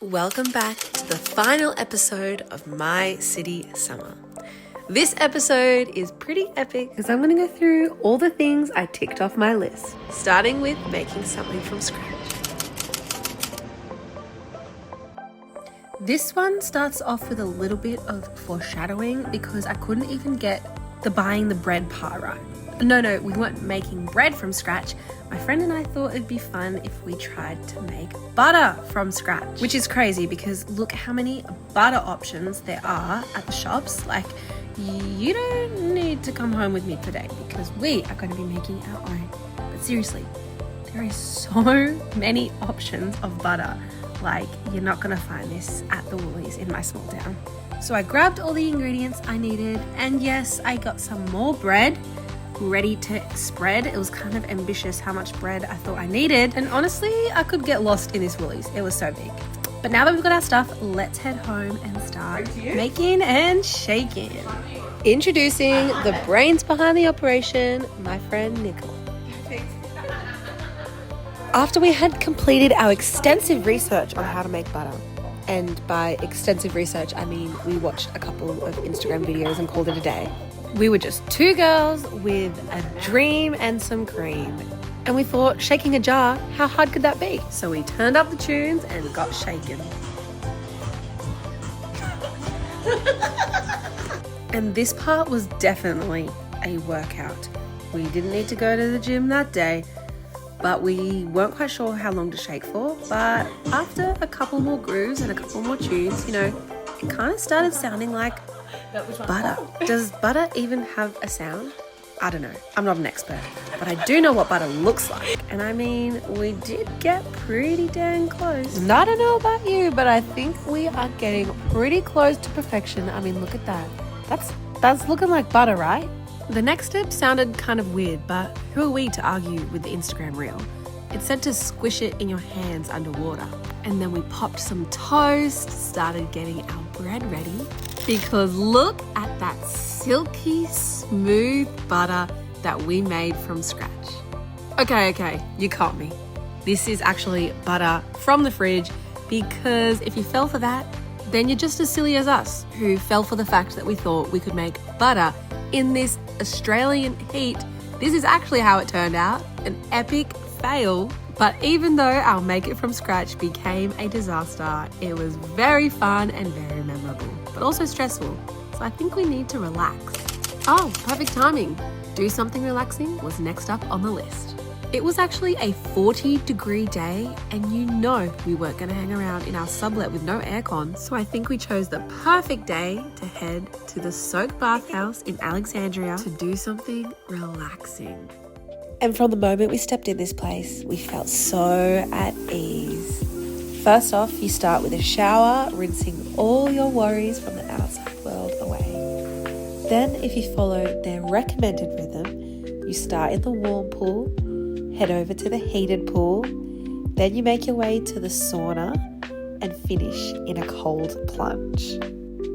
Welcome back to the final episode of My City Summer. This episode is pretty epic because I'm going to go through all the things I ticked off my list, starting with making something from scratch. This one starts off with a little bit of foreshadowing because I couldn't even get the buying the bread part right. No, we weren't making bread from scratch. My friend and I thought it'd be fun if we tried to make butter from scratch, which is crazy because look how many butter options there are at the shops. Like, you don't need to come home with me today because we are going to be making our own. But seriously, there is so many options of butter. Like, you're not going to find this at the Woolies in my small town. So I grabbed all the ingredients I needed, and yes, I got some more bread ready to spread. It was kind of ambitious how much bread I thought I needed, and honestly I could get lost in this Woolies. It was so big. But now that we've got our stuff, let's head home and start making and shaking. Introducing the brains behind the operation, my friend Nicole. After we had completed our extensive research on how to make butter, and by extensive research I mean we watched a couple of Instagram videos and called it a day. We were just two girls with a dream and some cream. And we thought, shaking a jar, how hard could that be? So we turned up the tunes and got shaken. And this part was definitely a workout. We didn't need to go to the gym that day, but we weren't quite sure how long to shake for. But after a couple more grooves and a couple more tunes, it kind of started sounding like butter. Does butter even have a sound? I don't know. I'm not an expert, but I do know what butter looks like. And I mean, we did get pretty dang close. And I don't know about you, but I think we are getting pretty close to perfection. I mean, look at that. That's looking like butter, right? The next step sounded kind of weird, but who are we to argue with the Instagram reel? It said to squish it in your hands underwater. And then we popped some toast, started getting our bread ready. Because look at that silky, smooth butter that we made from scratch. Okay, you caught me. This is actually butter from the fridge because if you fell for that, then you're just as silly as us, who fell for the fact that we thought we could make butter in this Australian heat. This is actually how it turned out, an epic fail. But even though our make it from scratch became a disaster, it was very fun and very memorable, but also stressful. So I think we need to relax. Oh, perfect timing. Do something relaxing was next up on the list. It was actually a 40-degree day, and we weren't going to hang around in our sublet with no aircon. So I think we chose the perfect day to head to the Soak Bathhouse in Alexandria to do something relaxing. And from the moment we stepped in this place, we felt so at ease. First off, you start with a shower, rinsing all your worries from the outside world away. Then, if you follow their recommended rhythm, you start in the warm pool, head over to the heated pool, then you make your way to the sauna and finish in a cold plunge.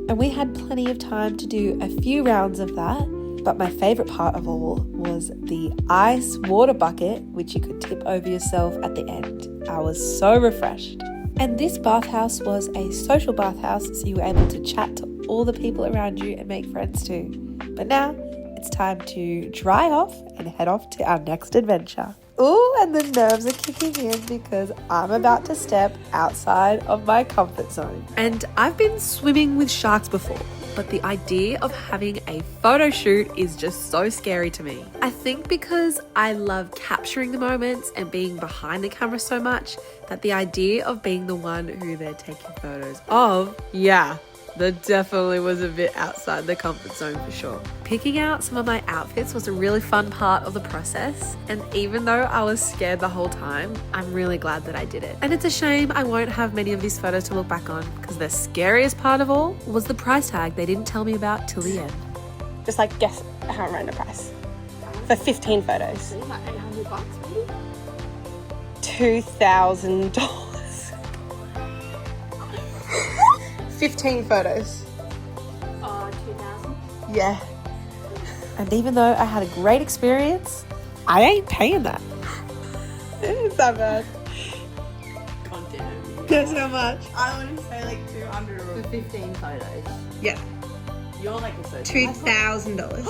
And we had plenty of time to do a few rounds of that. But my favourite part of all was the ice water bucket, which you could tip over yourself at the end. I was so refreshed. And this bathhouse was a social bathhouse, so you were able to chat to all the people around you and make friends too. But now it's time to dry off and head off to our next adventure. Ooh, and the nerves are kicking in because I'm about to step outside of my comfort zone. And I've been swimming with sharks before, but the idea of having a photo shoot is just so scary to me. I think because I love capturing the moments and being behind the camera so much that the idea of being the one who they're taking photos of, that definitely was a bit outside the comfort zone for sure. Picking out some of my outfits was a really fun part of the process, and even though I was scared the whole time, I'm really glad that I did it. And it's a shame I won't have many of these photos to look back on because the scariest part of all was the price tag they didn't tell me about till the end. Just guess how around the price for 15 photos. Like $800 maybe? $2,000. 15 photos. Oh, 2,000? Yeah. And even though I had a great experience, I ain't paying that. It's that bad. Content over Guess how much? I want to say like 200 For or 15 photos. Yeah. you're like a so $2,000.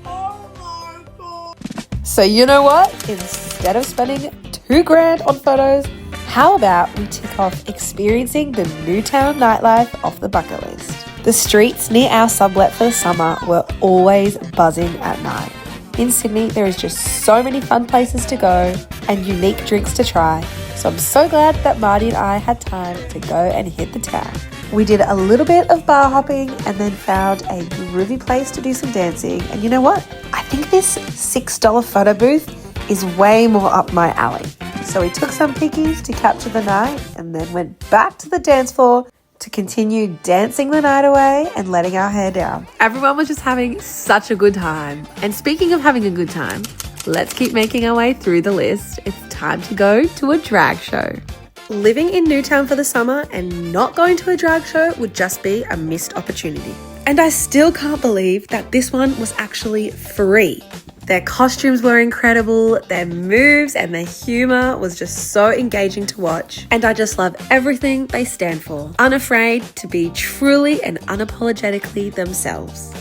Oh my god. So you know what? Instead of spending $2,000 on photos, how about we tick off experiencing the Newtown nightlife off the bucket list? The streets near our sublet for the summer were always buzzing at night. In Sydney, there is just so many fun places to go and unique drinks to try. So I'm so glad that Marty and I had time to go and hit the town. We did a little bit of bar hopping and then found a groovy place to do some dancing. And you know what? I think this $6 photo booth is way more up my alley. So we took some pickies to capture the night and then went back to the dance floor to continue dancing the night away and letting our hair down. Everyone was just having such a good time. And speaking of having a good time, let's keep making our way through the list. It's time to go to a drag show. Living in Newtown for the summer and not going to a drag show would just be a missed opportunity. And I still can't believe that this one was actually free. Their costumes were incredible, their moves and their humour was just so engaging to watch. And I just love everything they stand for, unafraid to be truly and unapologetically themselves.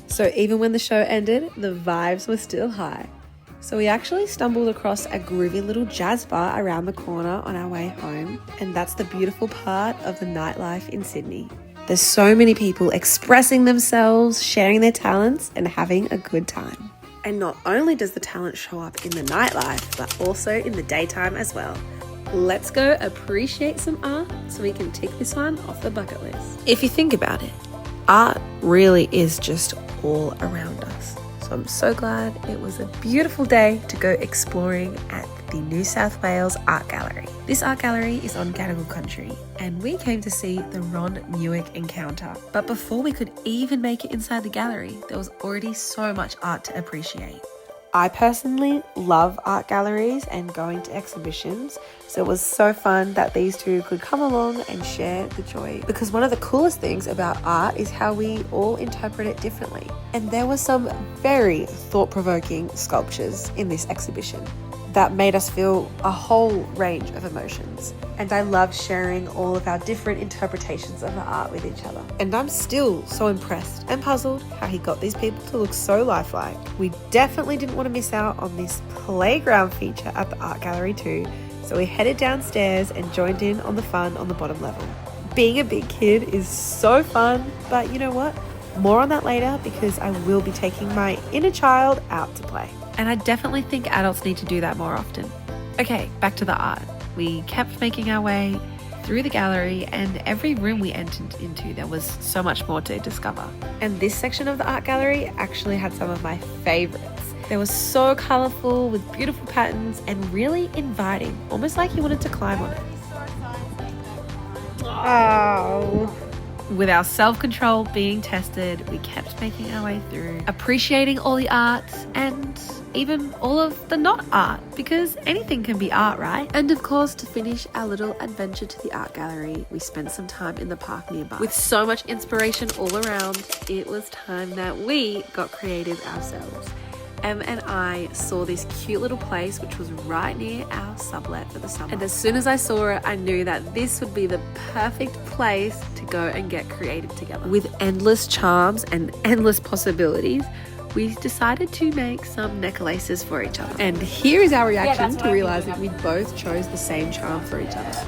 So even when the show ended, the vibes were still high. So we actually stumbled across a groovy little jazz bar around the corner on our way home. And that's the beautiful part of the nightlife in Sydney. There's so many people expressing themselves, sharing their talents, and having a good time. And not only does the talent show up in the nightlife, but also in the daytime as well. Let's go appreciate some art so we can tick this one off the bucket list. If you think about it, art really is just all around us. So I'm so glad it was a beautiful day to go exploring at the New South Wales Art Gallery. This art gallery is on Gadigal country and we came to see the Ron Newick encounter. But before we could even make it inside the gallery, there was already so much art to appreciate. I personally love art galleries and going to exhibitions, so it was so fun that these two could come along and share the joy. Because one of the coolest things about art is how we all interpret it differently. And there were some very thought-provoking sculptures in this exhibition that made us feel a whole range of emotions. And I love sharing all of our different interpretations of the art with each other. And I'm still so impressed and puzzled how he got these people to look so lifelike. We definitely didn't want to miss out on this playground feature at the art gallery too, so we headed downstairs and joined in on the fun on the bottom level. Being a big kid is so fun, but you know what? More on that later because I will be taking my inner child out to play. And I definitely think adults need to do that more often. Okay, back to the art. We kept making our way through the gallery and every room we entered into, there was so much more to discover. And this section of the art gallery actually had some of my favorites. They were so colorful with beautiful patterns and really inviting, almost like you wanted to climb on it. Oh. With our self-control being tested, we kept making our way through, appreciating all the art and even all of the not art, because anything can be art, right? And of course, to finish our little adventure to the art gallery, we spent some time in the park nearby. With so much inspiration all around, it was time that we got creative ourselves. Em and I saw this cute little place which was right near our sublet for the summer. And as soon as I saw it, I knew that this would be the perfect place to go and get creative together. With endless charms and endless possibilities, we decided to make some necklaces for each other. And here is our reaction to realizing we both chose the same charm for each other.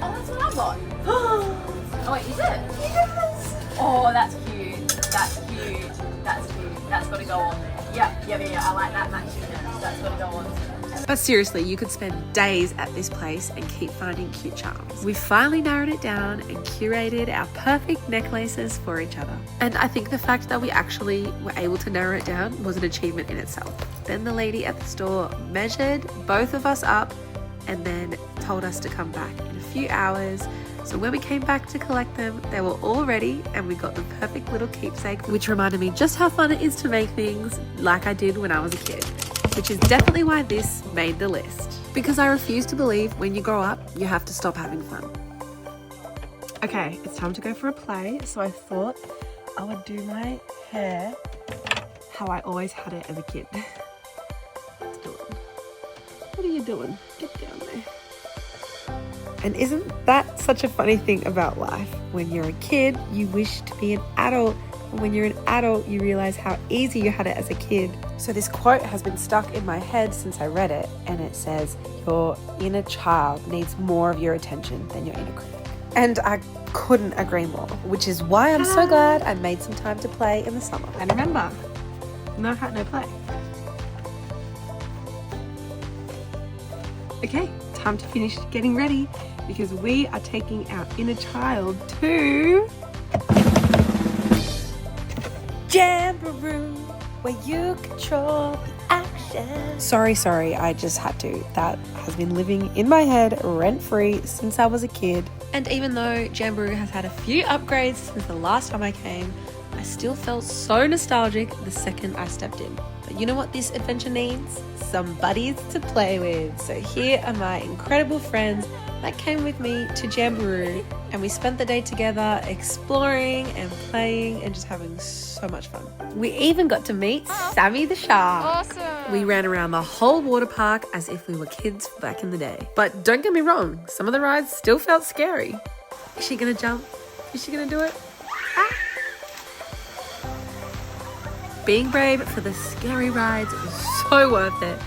Oh, that's what I got. Oh, wait, is it? Yes! Oh, that's cute. That's cute. That's cute. That's got to go on there. Yeah. I like that matching. That's got to go on. But seriously, you could spend days at this place and keep finding cute charms. We finally narrowed it down and curated our perfect necklaces for each other. And I think the fact that we actually were able to narrow it down was an achievement in itself. Then the lady at the store measured both of us up and then told us to come back in a few hours. So when we came back to collect them, they were all ready and we got the perfect little keepsake, which reminded me just how fun it is to make things like I did when I was a kid, which is definitely why this made the list. Because I refuse to believe when you grow up, you have to stop having fun. Okay, it's time to go for a play. So I thought I would do my hair how I always had it as a kid. Let's do it. doing? Get down there. And isn't that such a funny thing about life? When you're a kid, you wish to be an adult. And when you're an adult, you realize how easy you had it as a kid. So this quote has been stuck in my head since I read it. And it says, your inner child needs more of your attention than your inner critic. And I couldn't agree more, which is why I'm so glad I made some time to play in the summer. And remember, no hat, no play. Okay, time to finish getting ready because we are taking our inner child to Jamboree, where you control the action. Sorry, I just had to. That has been living in my head rent-free since I was a kid. And even though Jamboree has had a few upgrades since the last time I came, I still felt so nostalgic the second I stepped in. But you know what this adventure needs? Some buddies to play with. So here are my incredible friends that came with me to Jamboree, and we spent the day together exploring and playing and just having so much fun. We even got to meet Sammy the shark. Awesome. We ran around the whole water park as if we were kids back in the day. But don't get me wrong, some of the rides still felt scary. Is she gonna jump? Is she gonna do it? Ah. Being brave for the scary rides is so worth it.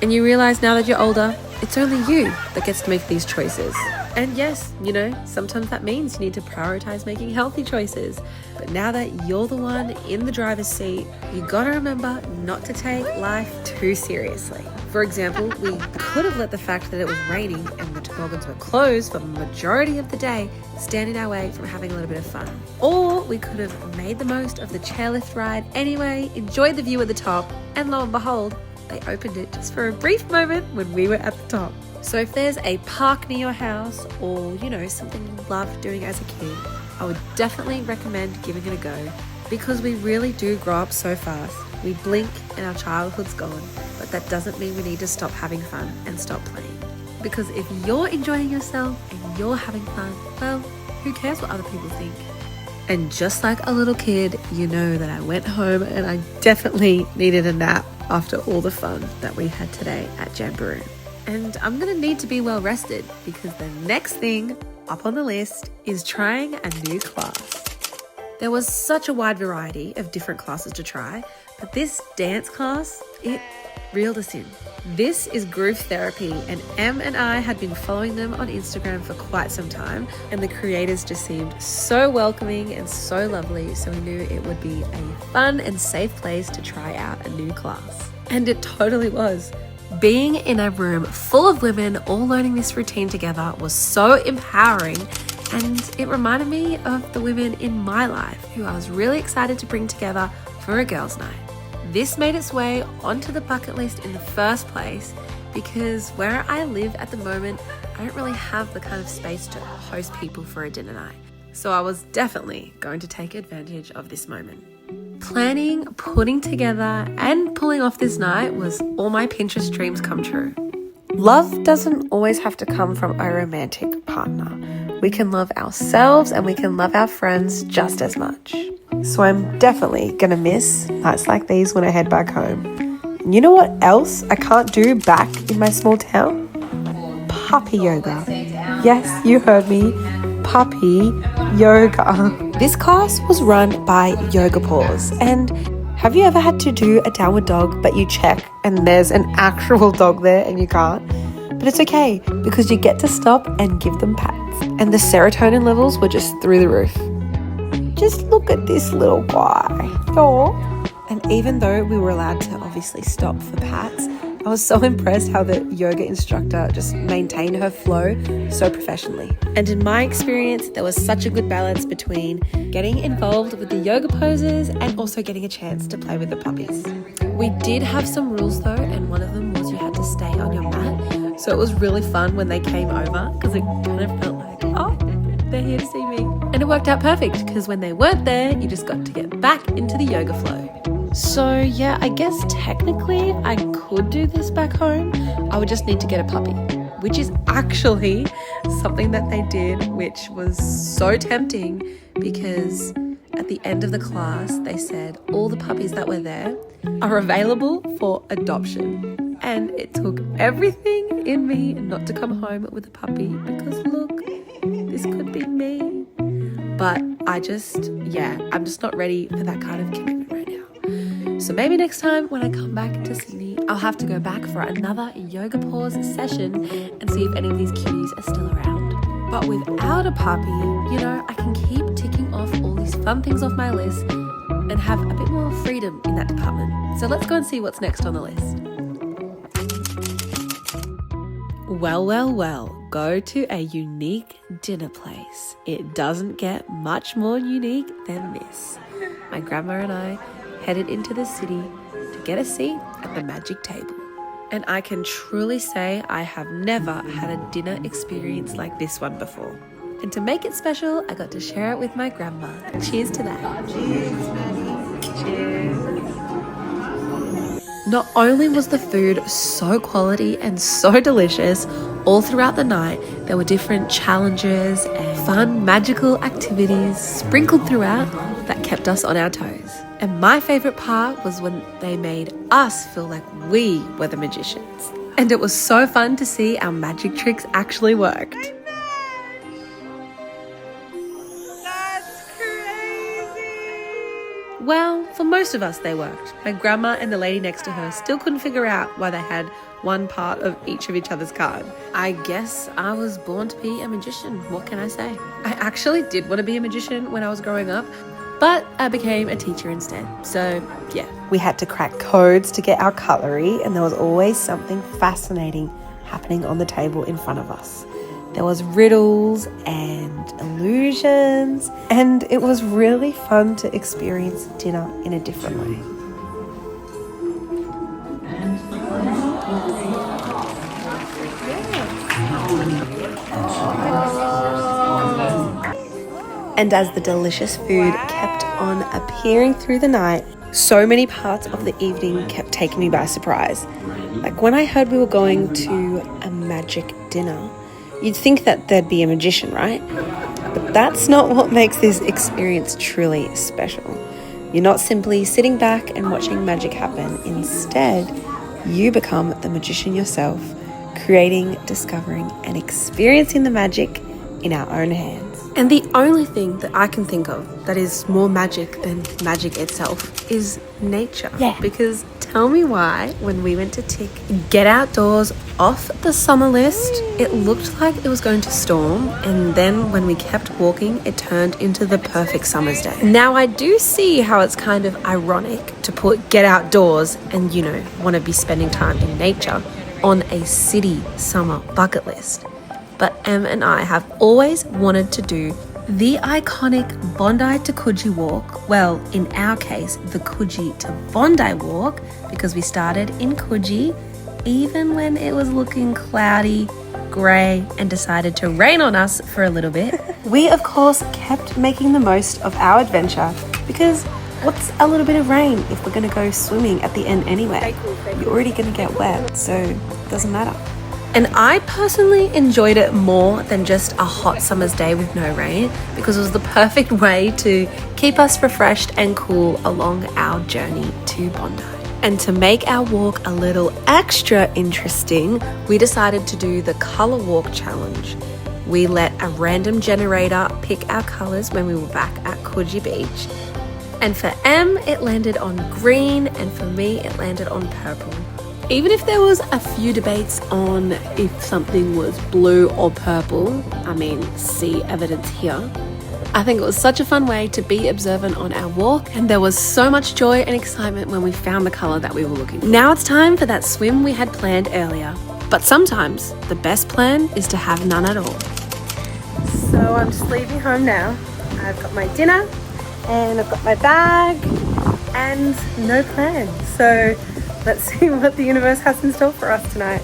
And you realize now that you're older, it's only you that gets to make these choices. And yes, you know, sometimes that means you need to prioritize making healthy choices. But now that you're the one in the driver's seat, you gotta remember not to take life too seriously. For example, we could have let the fact that it was raining and the toboggans were closed for the majority of the day stand in our way from having a little bit of fun. Or we could have made the most of the chairlift ride anyway, enjoyed the view at the top, and lo and behold, they opened it just for a brief moment when we were at the top. So if there's a park near your house or, you know, something you loved doing as a kid, I would definitely recommend giving it a go because we really do grow up so fast. We blink and our childhood's gone, but that doesn't mean we need to stop having fun and stop playing. Because if you're enjoying yourself and you're having fun, well, who cares what other people think? And just like a little kid, you know that I went home and I definitely needed a nap after all the fun that we had today at Jamboree. And I'm gonna need to be well rested because the next thing up on the list is trying a new class. There was such a wide variety of different classes to try, but this dance class, it reeled us in. This is Groove Therapy, and Em and I had been following them on Instagram for quite some time, and the creators just seemed so welcoming and so lovely, so we knew it would be a fun and safe place to try out a new class. And it totally was. Being in a room full of women all learning this routine together was so empowering, and it reminded me of the women in my life who I was really excited to bring together for a girls' night. This made its way onto the bucket list in the first place because where I live at the moment, I don't really have the kind of space to host people for a dinner night. So I was definitely going to take advantage of this moment. Planning, putting together, and pulling off this night was all my Pinterest dreams come true. Love doesn't always have to come from a romantic partner. We can love ourselves and we can love our friends just as much. So I'm definitely gonna miss nights like these when I head back home. And you know what else I can't do back in my small town? Puppy yoga. Yes, you heard me. Puppy yoga. This class was run by Yoga Paws. And have you ever had to do a downward dog but you check and there's an actual dog there and you can't? But it's okay because you get to stop and give them pats. And the serotonin levels were just through the roof. Just look at this little guy. Aww. And even though we were allowed to obviously stop for pats, I was so impressed how the yoga instructor just maintained her flow so professionally. And in my experience, there was such a good balance between getting involved with the yoga poses and also getting a chance to play with the puppies. We did have some rules though, and one of them was you had to stay on your mat. So it was really fun when they came over because it kind of felt like, oh, they're here to see me. And it worked out perfect because when they weren't there, you just got to get back into the yoga flow. So yeah, I guess technically I could do this back home. I would just need to get a puppy, which is actually something that they did, which was so tempting because at the end of the class, they said all the puppies that were there are available for adoption. and it took everything in me not to come home with a puppy because look, this could be me. But I'm just not ready for that kind of commitment right now. So maybe next time when I come back to Sydney, I'll have to go back for another yoga pause session and see if any of these cuties are still around. But without a puppy, I can keep ticking off all these fun things off my list and have a bit more freedom in that department. So let's go and see what's next on the list. Well, go to a unique dinner place. It doesn't get much more unique than this. My grandma and I headed into the city to get a seat at the magic table. And I can truly say I have never had a dinner experience like this one before. And to make it special, I got to share it with my grandma. Cheers to that. Cheers. Not only was the food so quality and so delicious, all throughout the night there were different challenges and fun magical activities sprinkled throughout that kept us on our toes. And my favourite part was when they made us feel like we were the magicians. And it was so fun to see our magic tricks actually worked. That's crazy. Well, for most of us they worked. My grandma and the lady next to her still couldn't figure out why they had one part of each of each other's card. I guess I was born to be a magician. What can I say? I actually did want to be a magician when I was growing up, but I became a teacher instead. So yeah, we had to crack codes to get our cutlery, and there was always something fascinating happening on the table in front of us. There was riddles and illusions, and it was really fun to experience dinner in a different way. And as the delicious food kept on appearing through the night, so many parts of the evening kept taking me by surprise. Like when I heard we were going to a magic dinner, you'd think that there'd be a magician, right? But that's not what makes this experience truly special. You're not simply sitting back and watching magic happen. Instead, you become the magician yourself, creating, discovering, and experiencing the magic in our own hands. And the only thing that I can think of that is more magic than magic itself is nature. Yeah. Because tell me why, when we went to tick get outdoors off the summer list, it looked like it was going to storm, and then when we kept walking, it turned into the perfect summer's day. Now I do see how it's kind of ironic to put get outdoors and, want to be spending time in nature on a city summer bucket list. But Em and I have always wanted to do the iconic Bondi to Coogee walk. Well, in our case, the Coogee to Bondi walk, because we started in Coogee even when it was looking cloudy, grey, and decided to rain on us for a little bit. We, of course, kept making the most of our adventure because what's a little bit of rain if we're going to go swimming at the end anyway? You're already going to get wet, so it doesn't matter. And I personally enjoyed it more than just a hot summer's day with no rain, because it was the perfect way to keep us refreshed and cool along our journey to Bondi. And to make our walk a little extra interesting, we decided to do the colour walk challenge. We let a random generator pick our colours when we were back at Coogee Beach. And for Em, it landed on green, and for me, it landed on purple. Even if there was a few debates on if something was blue or purple, see evidence here, I think it was such a fun way to be observant on our walk, and there was so much joy and excitement when we found the colour that we were looking for. Now it's time for that swim we had planned earlier. But sometimes the best plan is to have none at all. So I'm just leaving home now. I've got my dinner and I've got my bag and no plan. So let's see what the universe has in store for us tonight.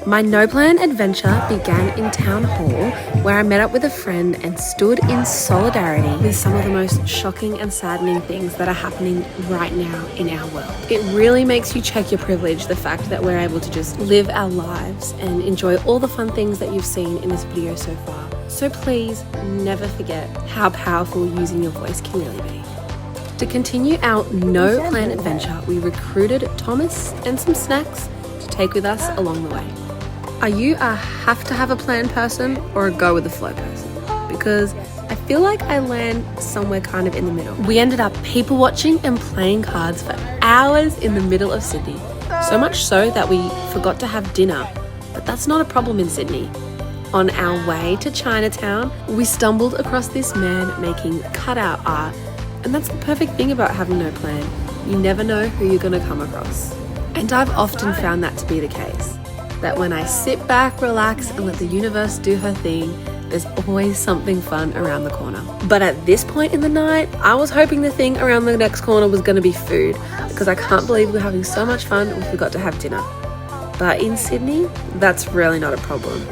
My no-plan adventure began in Town Hall, where I met up with a friend and stood in solidarity with some of the most shocking and saddening things that are happening right now in our world. It really makes you check your privilege, the fact that we're able to just live our lives and enjoy all the fun things that you've seen in this video so far. So please never forget how powerful using your voice can really be. To continue our no-plan adventure, we recruited Thomas and some snacks take with us along the way. Are you a have to have a plan person or a go with the flow person? Because I feel like I land somewhere kind of in the middle. We ended up people watching and playing cards for hours in the middle of Sydney. So much so that we forgot to have dinner. But that's not a problem in Sydney. On our way to Chinatown, we stumbled across this man making cutout art. And that's the perfect thing about having no plan. You never know who you're going to come across. And I've often found that to be the case. That when I sit back, relax, and let the universe do her thing, there's always something fun around the corner. But at this point in the night, I was hoping the thing around the next corner was going to be food, because I can't believe we're having so much fun we forgot to have dinner. But in Sydney, that's really not a problem.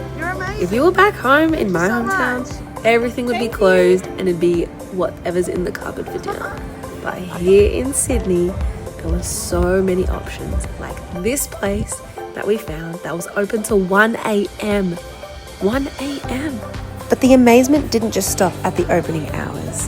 If you were back home in my hometown, everything would be closed and it'd be whatever's in the cupboard for dinner. But here in Sydney, there were so many options, like this place that we found that was open till 1 a.m. 1 a.m. But the amazement didn't just stop at the opening hours.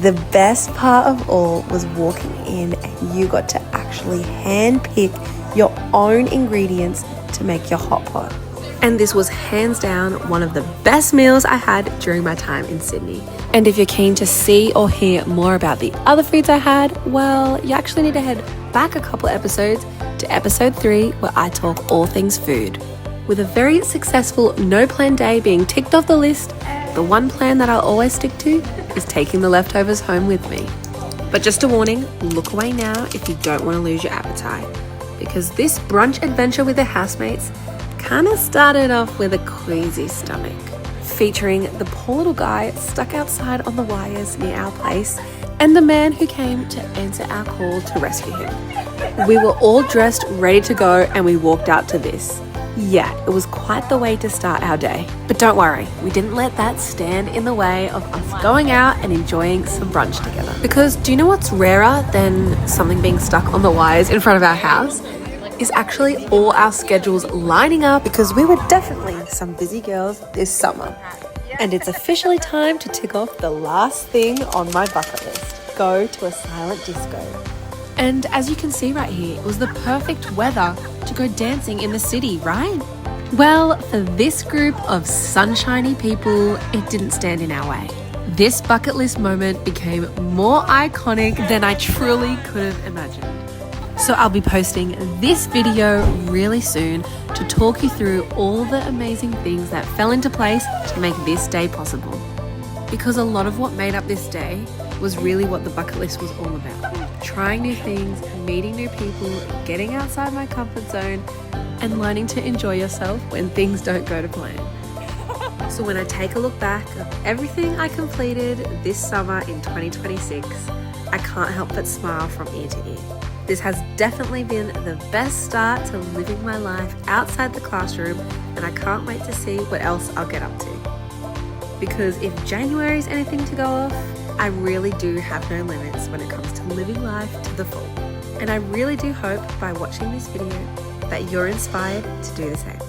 The best part of all was walking in and you got to actually handpick your own ingredients to make your hot pot. And this was hands down one of the best meals I had during my time in Sydney. And if you're keen to see or hear more about the other foods I had, well, you actually need to head back a couple episodes to episode 3 where I talk all things food. With a very successful no plan day being ticked off the list, the one plan that I'll always stick to is taking the leftovers home with me. But just a warning, look away now if you don't want to lose your appetite, because this brunch adventure with the housemates kind of started off with a queasy stomach, featuring the poor little guy stuck outside on the wires near our place and the man who came to answer our call to rescue him. We were all dressed, ready to go, and we walked out to this. Yeah, it was quite the way to start our day. But don't worry, we didn't let that stand in the way of us going out and enjoying some brunch together. Because do you know what's rarer than something being stuck on the wires in front of our house? Is actually all our schedules lining up, because we were definitely some busy girls this summer. And it's officially time to tick off the last thing on my bucket list. Go to a silent disco. And as you can see right here, it was the perfect weather to go dancing in the city, right? Well, for this group of sunshiny people, it didn't stand in our way. This bucket list moment became more iconic than I truly could have imagined. So I'll be posting this video really soon to talk you through all the amazing things that fell into place to make this day possible. Because a lot of what made up this day was really what the bucket list was all about. Trying new things, meeting new people, getting outside my comfort zone, and learning to enjoy yourself when things don't go to plan. So when I take a look back of everything I completed this summer in 2026, I can't help but smile from ear to ear. This has definitely been the best start to living my life outside the classroom, and I can't wait to see what else I'll get up to. Because if January is anything to go off, I really do have no limits when it comes to living life to the full. And I really do hope by watching this video that you're inspired to do the same.